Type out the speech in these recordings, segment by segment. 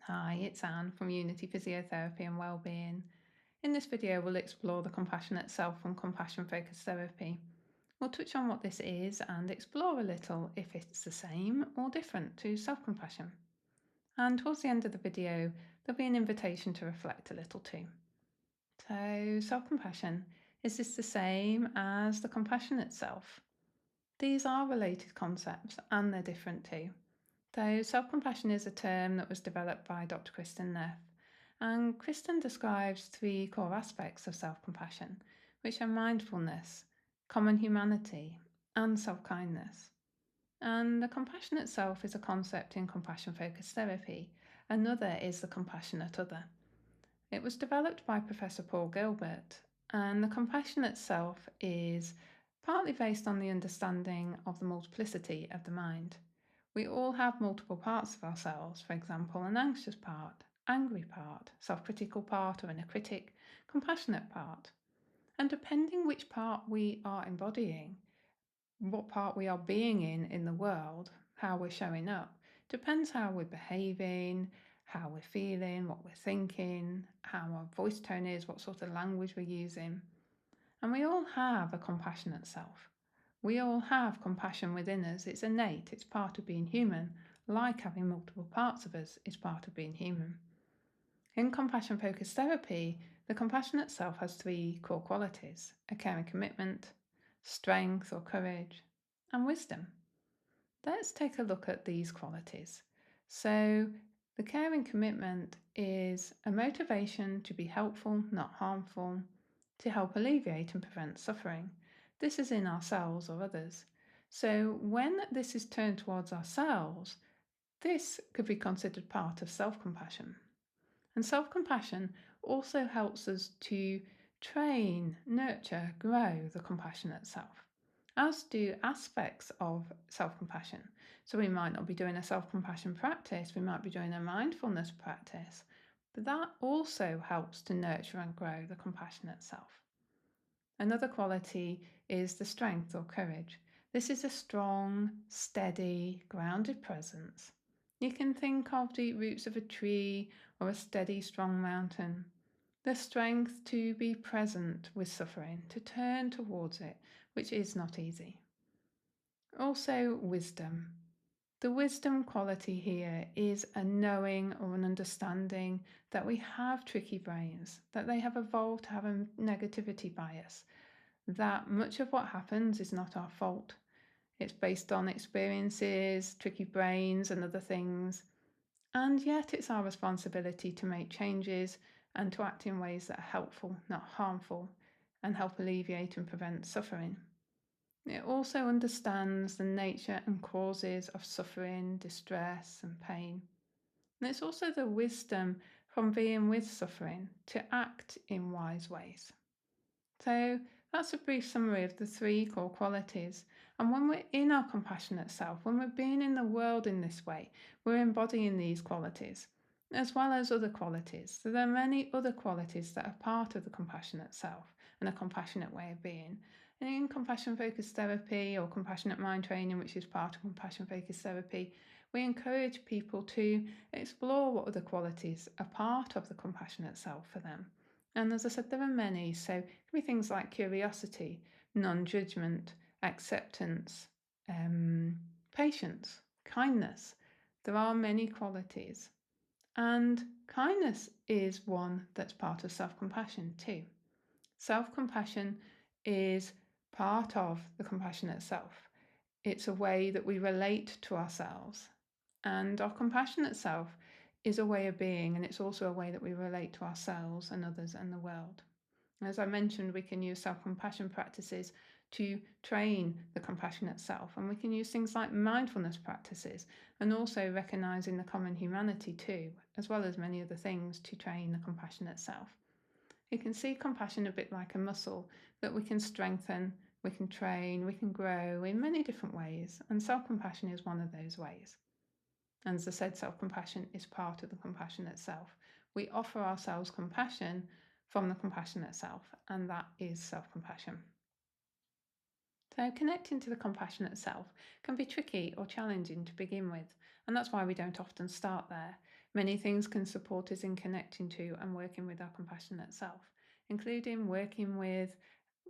Hi, it's Anne from Unity Physiotherapy and Wellbeing. In this video, we'll explore the compassionate self from compassion focused therapy. We'll touch on what this is and explore a little if it's the same or different to self compassion. And towards the end of the video, there'll be an invitation to reflect a little too. So, self compassion, is this the same as the compassionate self? These are related concepts and they're different too. So, self compassion is a term that was developed by Dr. Kristin Neff, and Kristin describes three core aspects of self compassion, which are mindfulness, common humanity, and self kindness. And the compassionate self is a concept in compassion focused therapy. Another is the compassionate other. It was developed by Professor Paul Gilbert, and the compassionate self is partly based on the understanding of the multiplicity of the mind. We all have multiple parts of ourselves, for example, an anxious part, angry part, self-critical part or inner critic, compassionate part. And depending which part we are embodying, what part we are being in the world, how we're showing up, depends how we're behaving, how we're feeling, what we're thinking, how our voice tone is, what sort of language we're using. And we all have a compassionate self. We all have compassion within us. It's innate, it's part of being human, like having multiple parts of us is part of being human. In compassion focused therapy, the compassionate self has three core qualities: a caring commitment, strength or courage, and wisdom. Let's take a look at these qualities. So, the caring commitment is a motivation to be helpful, not harmful, to help alleviate and prevent suffering. This is in ourselves or others. So, when this is turned towards ourselves, this could be considered part of self compassion. And self compassion also helps us to train, nurture, grow the compassionate self, as do aspects of self compassion. So, we might not be doing a self compassion practice, we might be doing a mindfulness practice, but that also helps to nurture and grow the compassionate self. Another quality is the strength or courage. This is a strong, steady, grounded presence. You can think of deep roots of a tree or a steady, strong mountain. The strength to be present with suffering, to turn towards it, which is not easy. Also, wisdom. The wisdom quality here is a knowing or an understanding that we have tricky brains, that they have evolved to have a negativity bias, that much of what happens is not our fault. It's based on experiences, tricky brains, and other things. And yet, it's our responsibility to make changes and to act in ways that are helpful, not harmful, and help alleviate and prevent suffering. It also understands the nature and causes of suffering, distress, and pain. And it's also the wisdom from being with suffering to act in wise ways. So that's a brief summary of the three core qualities. And when we're in our compassionate self, when we're being in the world in this way, we're embodying these qualities, as well as other qualities. So there are many other qualities that are part of the compassionate self and a compassionate way of being. And in compassion focused therapy or compassionate mind training, which is part of compassion focused therapy, we encourage people to explore what other qualities are part of the compassionate self for them. And as I said, there are many. So it can be things like curiosity, non-judgment, acceptance, patience, kindness. There are many qualities. And kindness is one that's part of self-compassion too. Self-compassion is part of the compassionate self. It's a way that we relate to ourselves. And our compassionate self is a way of being, and it's also a way that we relate to ourselves and others and the world. As I mentioned, we can use self-compassion practices to train the compassionate self, and we can use things like mindfulness practices and also recognizing the common humanity too, as well as many other things to train the compassionate self. You can see compassion a bit like a muscle that we can strengthen, we can train, we can grow in many different ways, and self-compassion is one of those ways. And as I said, self-compassion is part of the compassionate self. We offer ourselves compassion from the compassionate self, and that is self-compassion. So, connecting to the compassionate self can be tricky or challenging to begin with, and that's why we don't often start there. Many things can support us in connecting to and working with our compassionate self, including working with,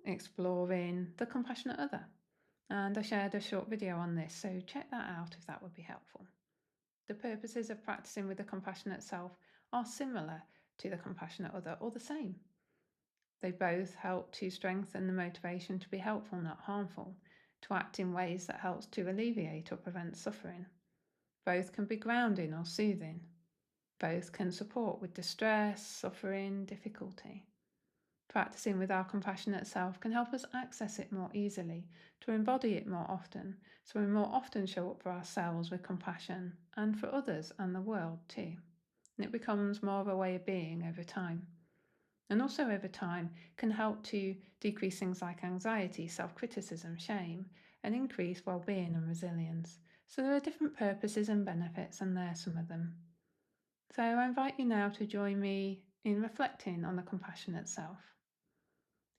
exploring the compassionate other. And I shared a short video on this, so check that out if that would be helpful. The purposes of practicing with the compassionate self are similar to the compassionate other or the same. They both help to strengthen the motivation to be helpful, not harmful, to act in ways that helps to alleviate or prevent suffering. Both can be grounding or soothing. Both can support with distress, suffering, difficulty. Practicing with our compassionate self can help us access it more easily, to embody it more often, so we more often show up for ourselves with compassion and for others and the world too. And it becomes more of a way of being over time. And also over time can help to decrease things like anxiety, self-criticism, shame, and increase well-being and resilience. So there are different purposes and benefits, and there's some of them. So I invite you now to join me in reflecting on the compassionate self.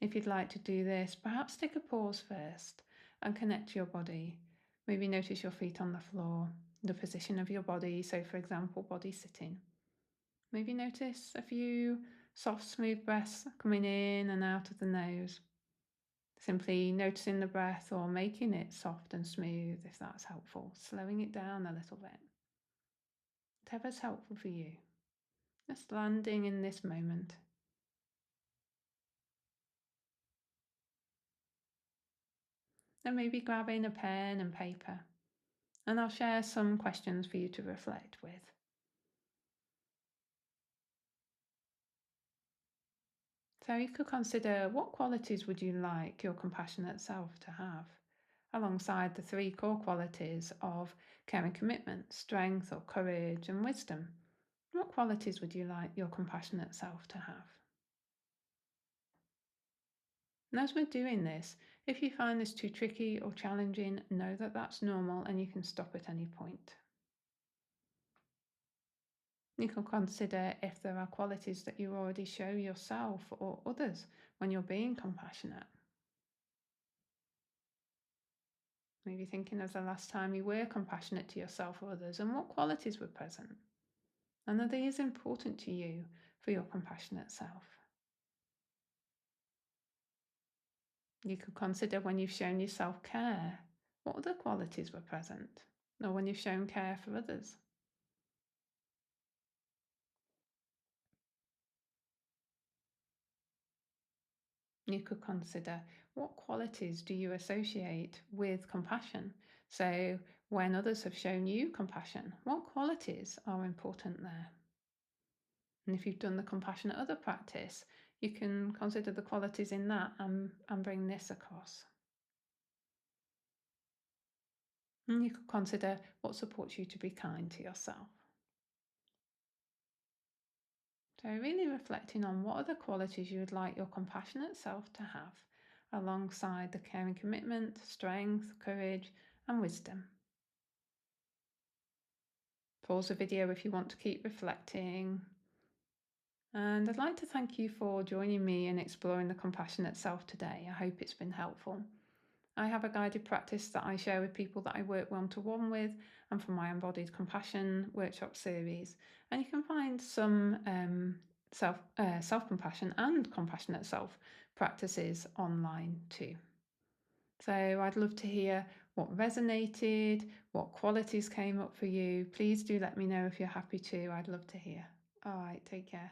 If you'd like to do this, perhaps take a pause first and connect to your body. Maybe notice your feet on the floor, the position of your body, so for example, body sitting. Maybe notice a few soft, smooth breaths coming in and out of the nose. Simply noticing the breath or making it soft and smooth if that's helpful, slowing it down a little bit. Whatever's helpful for you. Just landing in this moment. Then maybe grabbing a pen and paper, and I'll share some questions for you to reflect with. So you could consider, what qualities would you like your compassionate self to have, alongside the three core qualities of care and commitment, strength or courage, and wisdom. What qualities would you like your compassionate self to have? And as we're doing this, if you find this too tricky or challenging, know that that's normal and you can stop at any point. You can consider if there are qualities that you already show yourself or others when you're being compassionate. Maybe thinking of the last time you were compassionate to yourself or others and what qualities were present. And are these important to you for your compassionate self? You could consider when you've shown yourself care, what other qualities were present? Or when you've shown care for others. You could consider, what qualities do you associate with compassion? So when others have shown you compassion, what qualities are important there? And if you've done the compassionate other practice, you can consider the qualities in that and bring this across. And you could consider what supports you to be kind to yourself. So really reflecting on what are the qualities you would like your compassionate self to have, alongside the caring commitment, strength, courage, and wisdom. Pause the video if you want to keep reflecting. And I'd like to thank you for joining me in exploring the compassionate self today. I hope it's been helpful. I have a guided practice that I share with people that I work one-to-one with, and from my embodied compassion workshop series. And you can find some self-compassion and compassionate self practices online too. So I'd love to hear what resonated, what qualities came up for you. Please do let me know if you're happy to. I'd love to hear. All right, take care.